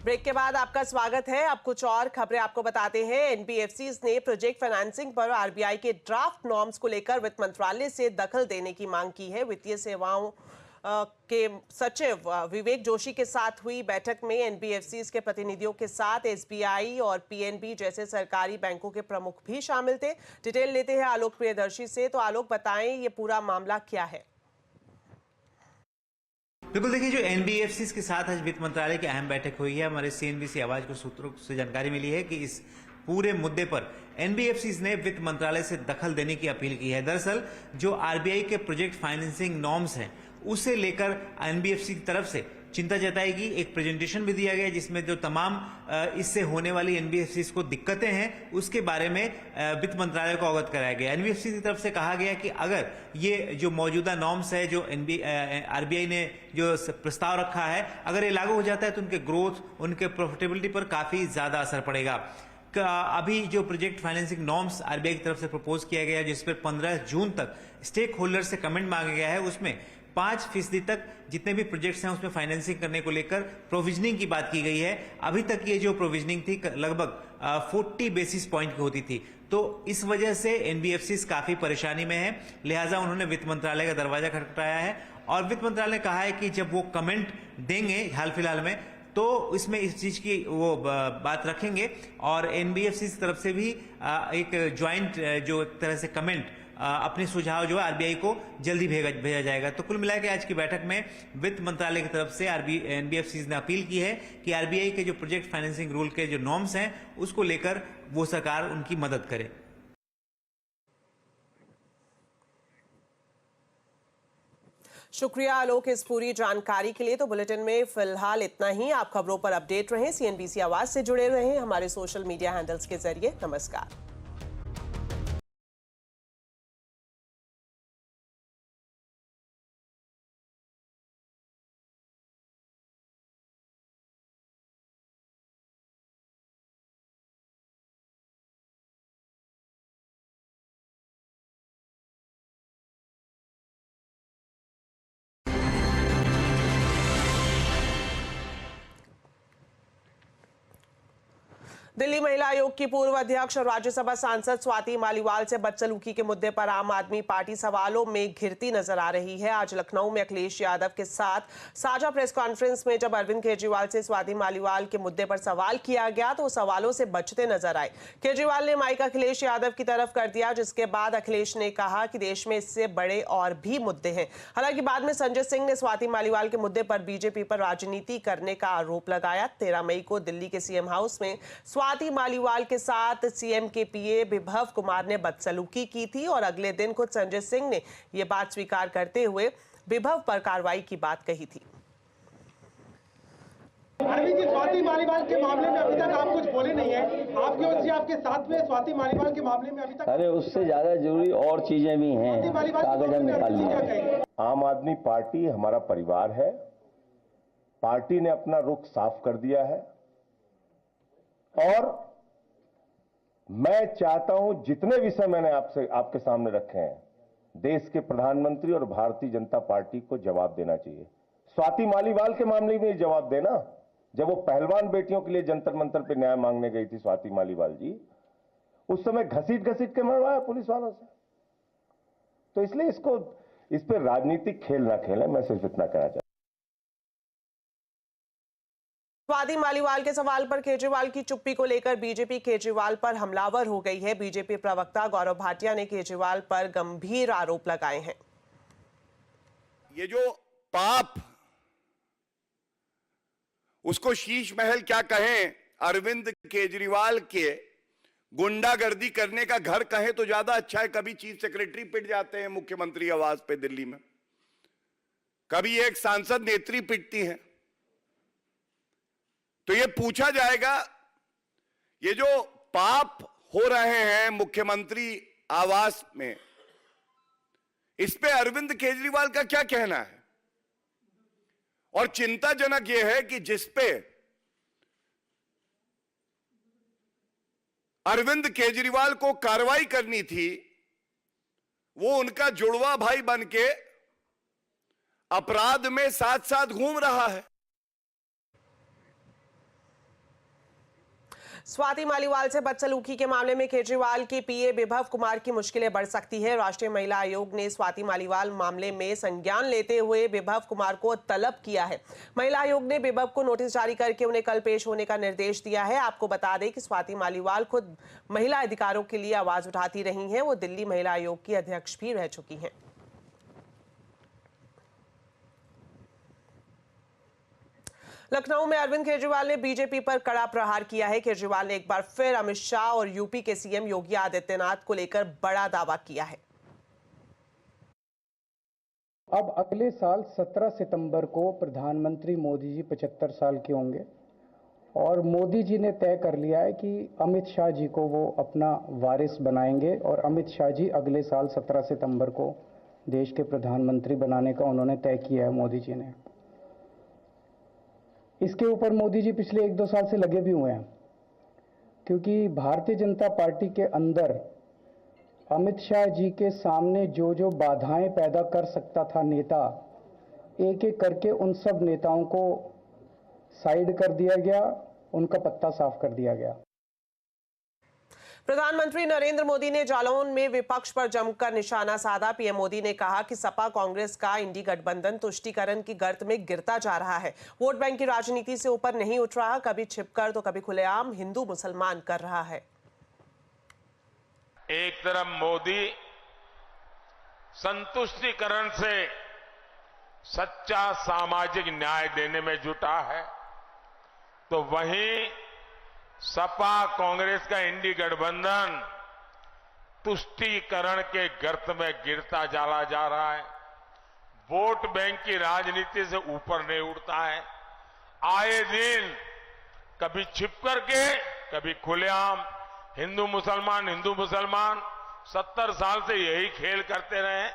Break के बाद आपका स्वागत है। अब कुछ और खबरें आपको बताते हैं। एनबीएफसीज ने प्रोजेक्ट फाइनेंसिंग पर आरबीआई के ड्राफ्ट नॉर्म्स को लेकर वित्त मंत्रालय से दखल देने की मांग की है। वित्तीय सेवाओं के सचिव विवेक जोशी के साथ हुई बैठक में एनबीएफसीज के प्रतिनिधियों के साथ एसबीआई और पीएनबी जैसे सरकारी बैंकों के प्रमुख भी शामिल थे। डिटेल लेते हैं आलोक प्रियदर्शी से। तो आलोक, बताएं ये पूरा मामला क्या है? बिल्कुल, देखिए, जो एनबीएफसी के साथ आज वित्त मंत्रालय की अहम बैठक हुई है। हमारे सीएनबीसी आवाज को सूत्रों से जानकारी मिली है कि इस पूरे मुद्दे पर एनबीएफसी ने वित्त मंत्रालय से दखल देने की अपील की है। दरअसल जो आरबीआई के प्रोजेक्ट फाइनेंसिंग नॉर्म्स हैं उसे लेकर एनबीएफसी की तरफ से चिंता जताएगी। एक प्रेजेंटेशन भी दिया गया जिसमें जो तमाम इससे होने वाली एनबीएफसी को दिक्कतें हैं उसके बारे में वित्त मंत्रालय को अवगत कराया गया। एनबीएफसी की तरफ से कहा गया कि अगर ये जो मौजूदा नॉर्म्स है जो आरबीआई ने जो प्रस्ताव रखा है, अगर ये लागू हो जाता है तो उनके ग्रोथ, उनके प्रॉफिटेबिलिटी पर काफी ज्यादा असर पड़ेगा। अभी जो प्रोजेक्ट फाइनेंसिंग नॉर्म्स आरबीआई की तरफ से प्रपोज किया गया है जिस पर 15 जून तक स्टेक होल्डर से कमेंट मांगा गया है, उसमें 5% तक जितने भी प्रोजेक्ट्स हैं उसमें फाइनेंसिंग करने को लेकर प्रोविजनिंग की बात की गई है। अभी तक ये जो प्रोविजनिंग थी लगभग 40 बेसिस पॉइंट की होती थी। तो इस वजह से एनबीएफसी काफी परेशानी में है, लिहाजा उन्होंने वित्त मंत्रालय का दरवाजा खटखटाया है और वित्त मंत्रालय ने कहा है कि जब वो कमेंट देंगे हाल फिलहाल में तो इसमें इस चीज की वो बात रखेंगे और एनबीएफसी की तरफ से भी एक ज्वाइंट जो तरह से कमेंट अपने सुझाव जो है आरबीआई को जल्दी भेजा जाएगा। तो कुल मिलाकर आज की बैठक में वित्त मंत्रालय की तरफ से एनबीएफसी ने अपील की है कि आरबीआई के जो प्रोजेक्ट फाइनेंसिंग रूल के जो नॉर्म्स हैं उसको लेकर वो सरकार उनकी मदद करे। शुक्रिया आलोक इस पूरी जानकारी के लिए। तो बुलेटिन में फिलहाल इतना ही। आप खबरों पर अपडेट रहें, सीएनबीसी आवाज से जुड़े रहें हमारे सोशल मीडिया हैंडल्स के जरिए। नमस्कार। दिल्ली महिला आयोग की पूर्व अध्यक्ष और राज्यसभा सांसद स्वाति मालीवाल से बदसलूकी के मुद्दे पर आम आदमी पार्टी सवालों में घिरती नजर आ रही है। आज लखनऊ में अखिलेश यादव के साथ साझा प्रेस कॉन्फ्रेंस में जब अरविंद केजरीवाल से स्वाति मालीवाल के मुद्दे पर सवाल किया गया तो सवालों से बचते नजर आए। केजरीवाल ने माइक अखिलेश यादव की तरफ कर दिया, जिसके बाद अखिलेश ने कहा कि देश में इससे बड़े और भी मुद्दे हैं। हालांकि बाद में संजय सिंह ने स्वाति मालीवाल के मुद्दे पर बीजेपी पर राजनीति करने का आरोप लगाया। 13 मई को दिल्ली के सीएम हाउस में स्वाति मालीवाल के साथ सीएम के पीए विभव कुमार ने बदसलूकी की थी और अगले दिन खुद संजय सिंह ने यह बात स्वीकार करते हुए विभव पर कार्रवाई की बात कही थी। अरविंद जी, स्वाति मालीवाल के मामले में अभी तक आप कुछ बोले नहीं है। आपकी ओर से आपके साथ में स्वाति मालीवाल के मामले में अभी तक अरे उससे ज्यादा जरूरी और चीजें भी हैं, कागज हम निकाल लिए। आम आदमी पार्टी हमारा परिवार है। पार्टी ने अपना रुख साफ कर दिया है और मैं चाहता हूं जितने विषय मैंने आपके सामने रखे हैं, देश के प्रधानमंत्री और भारतीय जनता पार्टी को जवाब देना चाहिए। स्वाति मालीवाल के मामले में जवाब देना, जब वो पहलवान बेटियों के लिए जंतर मंतर पे न्याय मांगने गई थी स्वाति मालीवाल जी, उस समय घसीट के मरवाया पुलिस वालों से। तो इसलिए इस पर राजनीतिक खेल ना खेलें, मैं सिर्फ इतना कहना चाहता हूं। स्वाति मालीवाल के सवाल पर केजरीवाल की चुप्पी को लेकर बीजेपी केजरीवाल पर हमलावर हो गई है। बीजेपी प्रवक्ता गौरव भाटिया ने केजरीवाल पर गंभीर आरोप लगाए हैं। ये जो पाप, उसको शीश महल क्या कहें, अरविंद केजरीवाल के गुंडागर्दी करने का घर कहें तो ज्यादा अच्छा है। कभी चीफ सेक्रेटरी पिट जाते हैं मुख्यमंत्री आवास पे दिल्ली में, कभी एक सांसद नेत्री पिटती हैं। तो ये पूछा जाएगा, ये जो पाप हो रहे हैं मुख्यमंत्री आवास में, इस पे अरविंद केजरीवाल का क्या कहना है? और चिंताजनक यह है कि जिस पे अरविंद केजरीवाल को कार्रवाई करनी थी, वो उनका जुड़वा भाई बनके अपराध में साथ साथ घूम रहा है। स्वाति मालीवाल से बदसलूकी के मामले में केजरीवाल के पीए विभव कुमार की मुश्किलें बढ़ सकती है। राष्ट्रीय महिला आयोग ने स्वाति मालीवाल मामले में संज्ञान लेते हुए विभव कुमार को तलब किया है। महिला आयोग ने विभव को नोटिस जारी करके उन्हें कल पेश होने का निर्देश दिया है। आपको बता दें कि स्वाति मालीवाल खुद महिला अधिकारों के लिए आवाज उठाती रही हैं। वो दिल्ली महिला आयोग की अध्यक्ष भी रह चुकी हैं। लखनऊ में अरविंद केजरीवाल ने बीजेपी पर कड़ा प्रहार किया है। केजरीवाल ने एक बार फिर अमित शाह और यूपी के सीएम योगी आदित्यनाथ को लेकर बड़ा दावा किया है। अब अगले साल 17 सितंबर को प्रधानमंत्री मोदी जी 75 साल के होंगे और मोदी जी ने तय कर लिया है कि अमित शाह जी को वो अपना वारिस बनाएंगे और अमित शाह जी अगले साल 17 सितंबर को देश के प्रधानमंत्री बनाने का उन्होंने तय किया है मोदी जी ने। इसके ऊपर मोदी जी पिछले 1-2 साल से लगे भी हुए हैं, क्योंकि भारतीय जनता पार्टी के अंदर अमित शाह जी के सामने जो जो बाधाएं पैदा कर सकता था नेता, एक एक करके उन सब नेताओं को साइड कर दिया गया, उनका पत्ता साफ कर दिया गया। प्रधानमंत्री नरेंद्र मोदी ने जालौन में विपक्ष पर जमकर निशाना साधा। पीएम मोदी ने कहा कि सपा कांग्रेस का इंडी गठबंधन तुष्टीकरण की गर्त में गिरता जा रहा है। वोट बैंक की राजनीति से ऊपर नहीं उठ रहा, कभी छिपकर तो कभी खुलेआम हिंदू मुसलमान कर रहा है। एक तरफ मोदी संतुष्टिकरण से सच्चा सामाजिक न्याय देने में जुटा है, तो वहीं सपा कांग्रेस का इंडी गठबंधन तुष्टीकरण के गर्त में गिरता चला जा रहा है। वोट बैंक की राजनीति से ऊपर नहीं उठता है। आए दिन कभी छिप करके कभी खुलेआम हिंदू मुसलमान 70 साल से यही खेल करते रहे।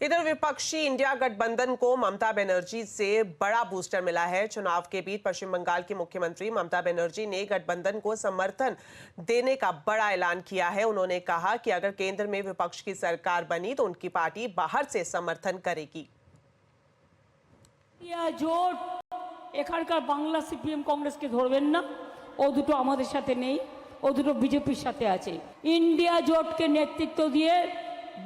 इधर विपक्षी इंडिया गठबंधन को ममता बनर्जी से बड़ा बूस्टर मिला है। चुनाव के बीच पश्चिम बंगाल की मुख्यमंत्री ममता बनर्जी ने गठबंधन को समर्थन देने का बड़ा ऐलान किया है। उन्होंने कहा कि अगर केंद्र में विपक्ष की सरकार बनी तो उनकी पार्टी बाहर से समर्थन करेगी। জোট এখানকার বাংলা সিপিএম কংগ্রেসকে ধরবেন না, ও দুটো আমাদের সাথে নেই, ও দুটো বিজেপির সাথে আছে। ইন্ডিয়া জোটকে নেতৃত্ব দিয়ে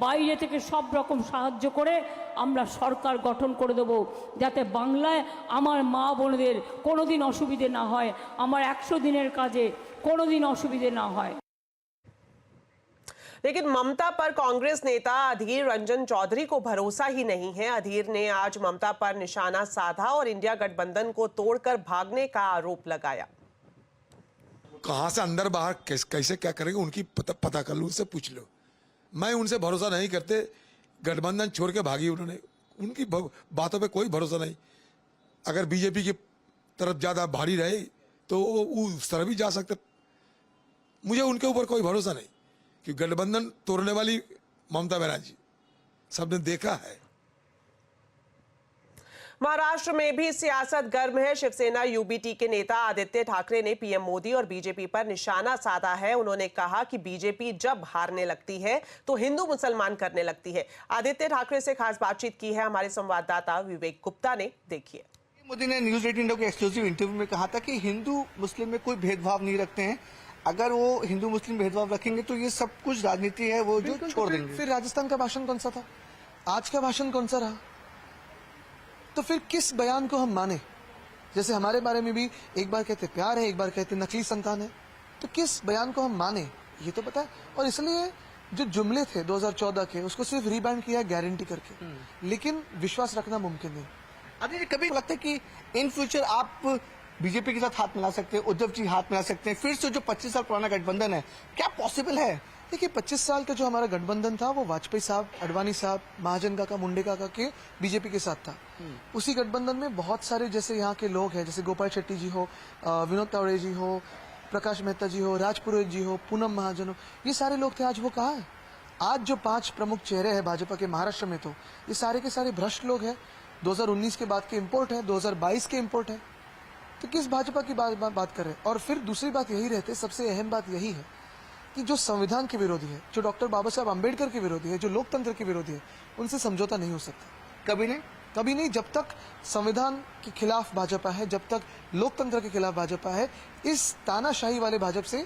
বাইরে থেকে সব রকম সাহায্য করে আমরা সরকার গঠন করে দেব, যাতে বাংলায় আমার মা বোনদের কোনোদিন অসুবিধে না হয়, আমার 100 দিনের কাজে কোনোদিন অসুবিধে না হয়। लेकिन ममता पर कांग्रेस नेता अधीर रंजन चौधरी को भरोसा ही नहीं है। अधीर ने आज ममता पर निशाना साधा और इंडिया गठबंधन को तोड़कर भागने का आरोप लगाया। कहां से अंदर बाहर कैसे क्या करेंगे उनकी पता कर लो, उनसे पूछ लो। मैं उनसे भरोसा नहीं करते। गठबंधन छोड़ के भागी उन्होंने, उनकी बातों पे कोई भरोसा नहीं। अगर बीजेपी की तरफ ज्यादा भारी रहे तो वो उस तरफ भी जा सकते। मुझे उनके ऊपर कोई भरोसा नहीं, कि गठबंधन तोड़ने वाली ममता बनर्जी सबने देखा है। महाराष्ट्र में भी सियासत गर्म है। शिवसेना यूबीटी के नेता आदित्य ठाकरे ने पीएम मोदी और बीजेपी पर निशाना साधा है। उन्होंने कहा कि बीजेपी जब हारने लगती है तो हिंदू मुसलमान करने लगती है। आदित्य ठाकरे से खास बातचीत की है हमारे संवाददाता विवेक गुप्ता ने, देखिए। मोदी ने न्यूज 18 इंडिया के एक्सक्लूसिव इंटरव्यू में कहा था कि हिंदू मुस्लिम में कोई भेदभाव नहीं रखते हैं। अगर वो हिंदू मुस्लिम भेदभाव रखेंगे तो ये सब कुछ राजनीति है वो जो छोड़ देंगे। फिर राजस्थान का भाषण कौन सा था, आज का भाषण कौन सा रहा? तो फिर किस बयान को हम माने? जैसे हमारे बारे में भी एक बार कहते प्यार है, एक बार कहते नकली संतान है, तो किस बयान को हम माने ये तो पता है। और इसलिए जो जुमले थे 2014 के उसको सिर्फ रीबाइंड किया गारंटी करके, लेकिन विश्वास रखना मुमकिन नहीं। अभी कभी लगता है कि इन फ्यूचर आप बीजेपी के साथ हाथ मिला सकते हैं, उद्धव जी हाथ मिला सकते हैं, फिर से जो 25 साल पुराना गठबंधन है क्या पॉसिबल है? देखिए 25 साल का जो हमारा गठबंधन था वो वाजपेयी साहब, अडवाणी साहब, महाजन काका, मुंडे काका के बीजेपी के साथ था। उसी गठबंधन में बहुत सारे जैसे यहाँ के लोग हैं, जैसे गोपाल शेट्टी जी हो, विनोद तावड़े जी हो, प्रकाश मेहता जी हो, राज पुरोहित जी हो, पूनम महाजन हो, ये सारे लोग थे। आज वो कहाँ है? आज जो 5 प्रमुख चेहरे हैं भाजपा के महाराष्ट्र में, तो ये सारे के सारे भ्रष्ट लोग हैं। 2019 के बाद के इम्पोर्ट है, 2022 के इम्पोर्ट है। तो किस भाजपा की बात करें? और फिर दूसरी बात यही रहती है, सबसे अहम बात यही है कि जो संविधान के विरोधी है, जो डॉक्टर बाबा साहब अम्बेडकर के विरोधी है, जो लोकतंत्र के विरोधी है, उनसे समझौता नहीं हो सकता कभी नहीं। कभी नहीं, जब तक संविधान के खिलाफ भाजपा है, जब तक लोकतंत्र के खिलाफ भाजपा है, इस तानाशाही वाले भाजपा से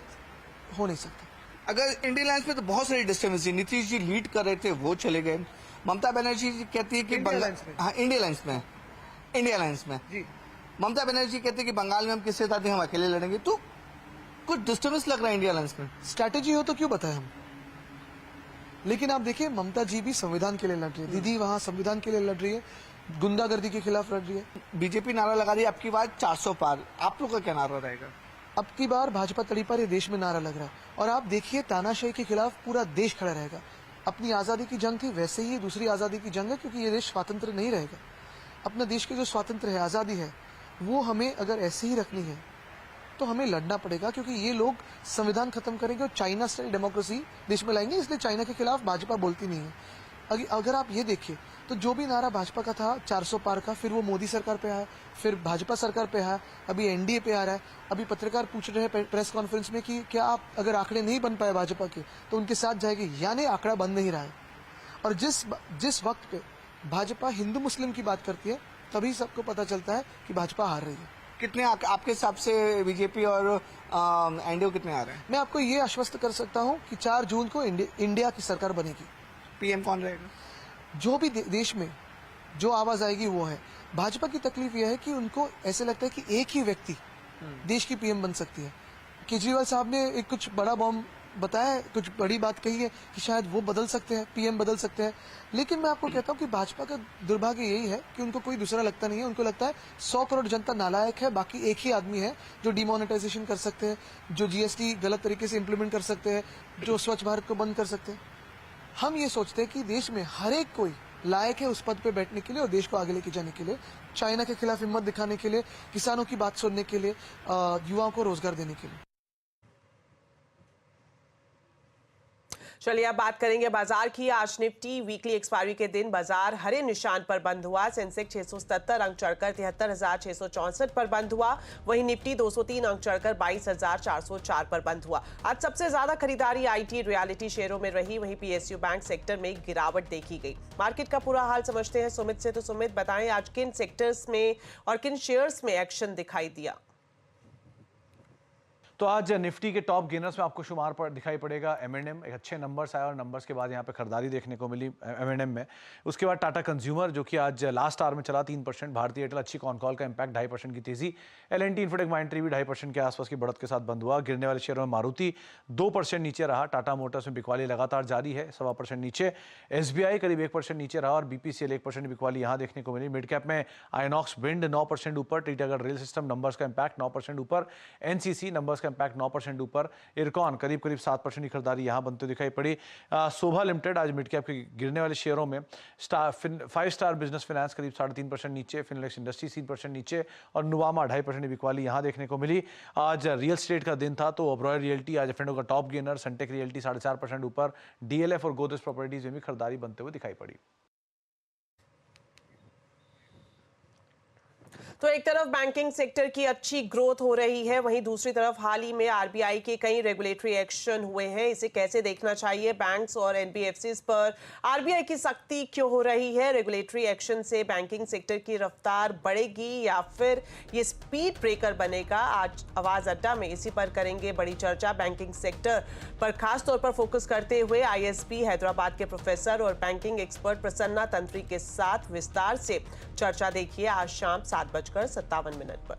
हो नहीं सकता। अगर इंडिया अलायंस में तो बहुत सारी डिस्टर्बेंस, नीतीश जी लीड कर रहे थे, वो चले गए। ममता बनर्जी जी कहती है कि इंडिया अलायंस में जी ममता बनर्जी कहती है कि बंगाल में हम किससे साथ हम अकेले लड़ेंगे। तो कुछ डिस्टर्बेंस लग रहा है इंडिया अलायंस में। स्ट्रैटेजी हो तो क्यों बताएं हम। लेकिन आप देखिए, ममता जी भी संविधान के लिए लड़ रही है, दीदी वहां संविधान के लिए लड़ रही है, गुंडागर्दी के खिलाफ लड़ रही है। बीजेपी नारा लगा रही है अब की बार 400 पार। आप लोग का क्या नारा रहेगा? अब की बार भाजपा तड़ी पर ये देश में नारा लग रहा है। और आप देखिए, तानाशाही के खिलाफ पूरा देश खड़ा रहेगा। अपनी आजादी की जंग थी, वैसे ही दूसरी आजादी की जंग है, क्योंकि ये देश स्वतंत्र नहीं रहेगा। अपना देश के जो स्वातंत्र है, आजादी है, वो हमें अगर ऐसे ही रखनी है तो हमें लड़ना पड़ेगा, क्योंकि ये लोग संविधान खत्म करेंगे और चाइना स्टाइल डेमोक्रेसी देश में लाएंगे। इसलिए चाइना के खिलाफ भाजपा बोलती नहीं है। अगर आप ये देखिए तो जो भी नारा भाजपा का था 400 पार का, फिर वो मोदी सरकार पे आया, फिर भाजपा सरकार पे आया, अभी एनडीए पे आ रहा है। अभी पत्रकार पूछ रहे हैं प्रेस कॉन्फ्रेंस में कि क्या आप अगर आंकड़े नहीं बन पाए भाजपा के तो उनके साथ जाएगी, यानी आंकड़ा बन नहीं रहा है। और जिस वक्त पे भाजपा हिंदू मुस्लिम की बात करती है, तभी सबको पता चलता है कि भाजपा हार रही है। कितने आपके हिसाब से बीजेपी और एनडीए कितने आ रहे हैं? मैं आपको ये आश्वस्त कर सकता हूँ कि 4 जून को इंडिया की सरकार बनेगी। पीएम कौन रहेगा? जो भी देश में जो आवाज आएगी वो है। भाजपा की तकलीफ यह है कि उनको ऐसे लगता है कि एक ही व्यक्ति देश की पीएम बन सकती है। केजरीवाल साहब ने एक कुछ बड़ा बॉम्ब बताया है, कुछ बड़ी बात कही है कि शायद वो बदल सकते हैं, पीएम बदल सकते हैं। लेकिन मैं आपको कहता हूं कि भाजपा का दुर्भाग्य यही है कि उनको कोई दूसरा लगता नहीं है। उनको लगता है 100 करोड़ जनता नालायक है, बाकी एक ही आदमी है जो डिमोनेटाइजेशन कर सकते हैं, जो जीएसटी गलत तरीके से इंप्लीमेंट कर सकते हैं, जो स्वच्छ भारत को बंद कर सकते हैं। हम ये सोचते हैं कि देश में हर एक कोई लायक है उस पद पे बैठने के लिए और देश को आगे लेके जाने के लिए, चाइना के खिलाफ हिम्मत दिखाने के लिए, किसानों की बात सुनने के लिए, युवाओं को रोजगार देने के लिए। चलिए अब बात करेंगे बाजार की। आज निफ्टी वीकली एक्सपायरी के दिन बाजार हरे निशान पर बंद हुआ। सेंसेक्स 677 अंक चढ़कर 73,664 पर बंद हुआ। वहीं निफ्टी 203 अंक चढ़कर 22,404 पर बंद हुआ। आज सबसे ज्यादा खरीदारी आईटी रियलिटी शेयरों में रही। वहीं पीएसयू बैंक सेक्टर में गिरावट देखी गई। मार्केट का पूरा हाल समझते हैं सुमित से। तो सुमित, बताएं आज किन सेक्टर्स में और किन शेयर्स में एक्शन दिखाई दिया? तो आज निफ्टी के टॉप गेनर्स में आपको शुमार पर दिखाई पड़ेगा M&M। एक अच्छे नंबर्स आए और नंबर्स के बाद यहाँ पे खरीदारी देखने को मिली M&M में। उसके बाद टाटा कंज्यूमर जो कि आज लास्ट आवर में चला 3%। भारतीय एयरटेल अच्छी कॉन कॉल का इंपैक्ट 2.5% की तेजी। L&T इन्फोटेक माइंट्री भी 2.5% के आसपास की बढ़त के साथ बंद हुआ। गिरने वाले शेयरों में मारुति 2% नीचे रहा। टाटा मोटर्स में बिकवाली लगातार जारी है, 1.25% नीचे। SBI करीब 1% नीचे रहा और BPCL 1% बिकवाली यहाँ देखने को मिली। मिड कैप में आइनॉक्स विंड 9% ऊपर। टीटागढ़ रेल सिस्टम नंबर्स का इंपैक्ट 9% ऊपर। NCC नंबर्स का इंपैक्ट 9% ऊपर। इरकॉन करीब 7% की खरीदारी यहां बनते दिखाई पड़ी। शोभा लिमिटेड आज मिड कैप के गिरने वाले शेयरों में 5 स्टार बिजनेस फाइनेंस करीब 3.5% नीचे। फिनलेक्स इंडस्ट्री 3% नीचे और नुवामा 2.5% की बिकवाली यहां देखने को मिली। आज रियल एस्टेट का दिन था तो ओबरॉय रियल्टी आज एफ&ओ का टॉप गेनर। सनटेक रियल्टी 4.5% ऊपर। DLF और गोदरेज प्रॉपर्टीज में भी खरीदारी बनते हुए दिखाई पड़ी। तो एक तरफ बैंकिंग सेक्टर की अच्छी ग्रोथ हो रही है, वहीं दूसरी तरफ हाल ही में आरबीआई के कई रेगुलेटरी एक्शन हुए हैं। इसे कैसे देखना चाहिए? बैंक्स और एनबीएफसीज पर आरबीआई की सख्ती क्यों हो रही है? रेगुलेटरी एक्शन से बैंकिंग सेक्टर की रफ्तार बढ़ेगी या फिर ये स्पीड ब्रेकर बनेगा? आज आवाज अड्डा में इसी पर करेंगे बड़ी चर्चा। बैंकिंग सेक्टर पर खास तौर पर फोकस करते हुए आईएसबी हैदराबाद के प्रोफेसर और बैंकिंग एक्सपर्ट प्रसन्ना तंत्री के साथ विस्तार से चर्चा देखिए आज शाम 7:57 पर।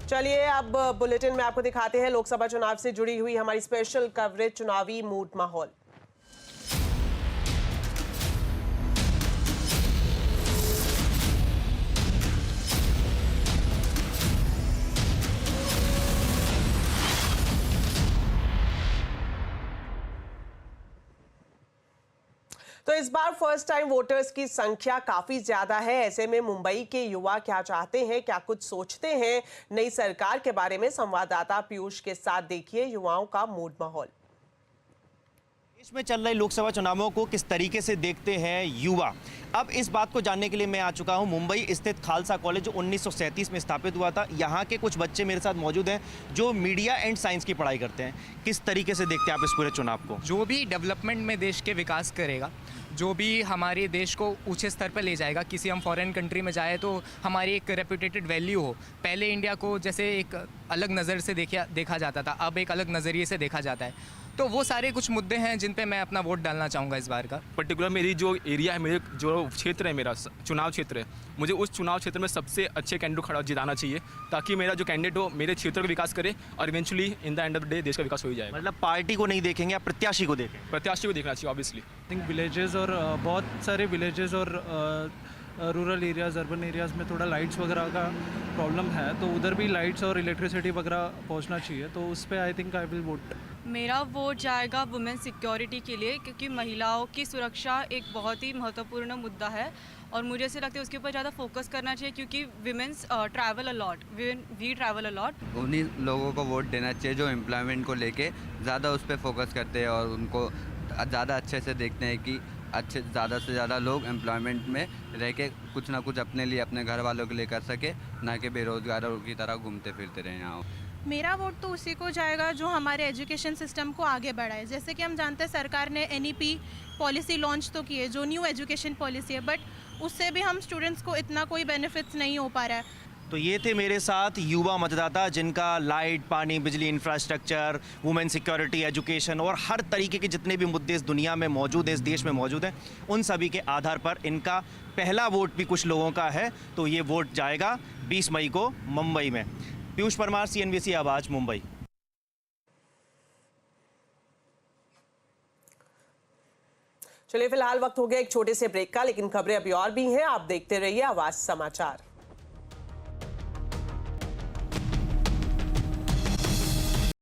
चलिए अब बुलेटिन में आपको दिखाते हैं लोकसभा चुनाव से जुड़ी हुई हमारी स्पेशल कवरेज, चुनावी मूड माहौल। तो इस बार फर्स्ट टाइम वोटर्स की संख्या काफी ज्यादा है। ऐसे में मुंबई के युवा क्या चाहते हैं, क्या कुछ सोचते हैं नई सरकार के बारे में? संवाददाता पीयूष के साथ देखिए युवाओं का मूड माहौल। देश में चल रहे लोकसभा चुनावों को किस तरीके से देखते हैं युवा, अब इस बात को जानने के लिए मैं आ चुका हूं मुंबई स्थित खालसा कॉलेज जो 1937 में स्थापित हुआ था। यहां के कुछ बच्चे मेरे साथ मौजूद हैं जो मीडिया एंड साइंस की पढ़ाई करते हैं। किस तरीके से देखते हैं आप इस पूरे चुनाव को? जो भी डेवलपमेंट में देश के विकास करेगा, जो भी हमारे देश को ऊंचे स्तर पर ले जाएगा, किसी हम फॉरेन कंट्री में जाए तो हमारी एक रेपुटेटेड वैल्यू हो। पहले इंडिया को जैसे एक अलग नज़र से देखा जाता था, अब एक अलग नज़रिए से देखा जाता है। तो वो सारे कुछ मुद्दे हैं जिन पे मैं अपना वोट डालना चाहूँगा इस बार का। पर्टिकुलर मेरी जो एरिया है, मेरे जो क्षेत्र है, मेरा चुनाव क्षेत्र है, मुझे उस चुनाव क्षेत्र में सबसे अच्छे कैंडिडेट खड़ा जिताना चाहिए ताकि मेरा जो कैंडिडेट हो मेरे क्षेत्र का विकास करे और eventually in the end of the day देश का विकास हो ही जाए। मतलब पार्टी को नहीं देखेंगे, आप प्रत्याशी को देखें? प्रत्याशी को देखना चाहिए ऑब्वियसली। आई थिंक विलेजेस और बहुत सारे विलेजेस और रूरल एरियाज़, अर्बन एरियाज़ में थोड़ा लाइट्स वगैरह का प्रॉब्लम है, तो उधर भी लाइट्स और इलेक्ट्रिसिटी वगैरह पहुंचना चाहिए, तो उस पर I think I will vote. मेरा वोट जाएगा वुमेन सिक्योरिटी के लिए, क्योंकि महिलाओं की सुरक्षा एक बहुत ही महत्वपूर्ण मुद्दा है और मुझे ऐसे लगता है उसके ऊपर ज़्यादा फोकस करना चाहिए, क्योंकि women's travel a lot, we travel a lot. उन्हीं लोगों को वोट देना चाहिए जो एम्प्लॉयमेंट को लेके ज़्यादा उस पर फोकस करते हैं और उनको ज़्यादा अच्छे से देखते हैं कि ज़्यादा से ज़्यादा लोग एम्प्लॉयमेंट में रह के कुछ ना कुछ अपने लिए, अपने घर वालों के लिए कर सके, ना कि बेरोजगारों की तरह घूमते फिरते रहे यहाँ। मेरा वोट तो उसी को जाएगा जो हमारे एजुकेशन सिस्टम को आगे बढ़ाए। जैसे कि हम जानते हैं सरकार ने NEP पॉलिसी लॉन्च तो की है, जो न्यू एजुकेशन पॉलिसी है, बट उससे भी हम स्टूडेंट्स को इतना कोई बेनिफिट्स नहीं हो पा रहा है। तो ये थे मेरे साथ युवा मतदाता जिनका लाइट, पानी, बिजली, इंफ्रास्ट्रक्चर, वुमेन सिक्योरिटी, एजुकेशन और हर तरीके के जितने भी मुद्दे इस दुनिया में मौजूद हैं, इस देश में मौजूद हैं, उन सभी के आधार पर इनका पहला वोट भी कुछ लोगों का है। तो ये वोट जाएगा 20 मई को मुंबई में। पीयूष परमार, CNBC आवाज़, मुंबई। चलिए फिलहाल वक्त हो गया एक छोटे से ब्रेक का, लेकिन खबरें अभी और भी हैं। आप देखते रहिए आवाज़ समाचार।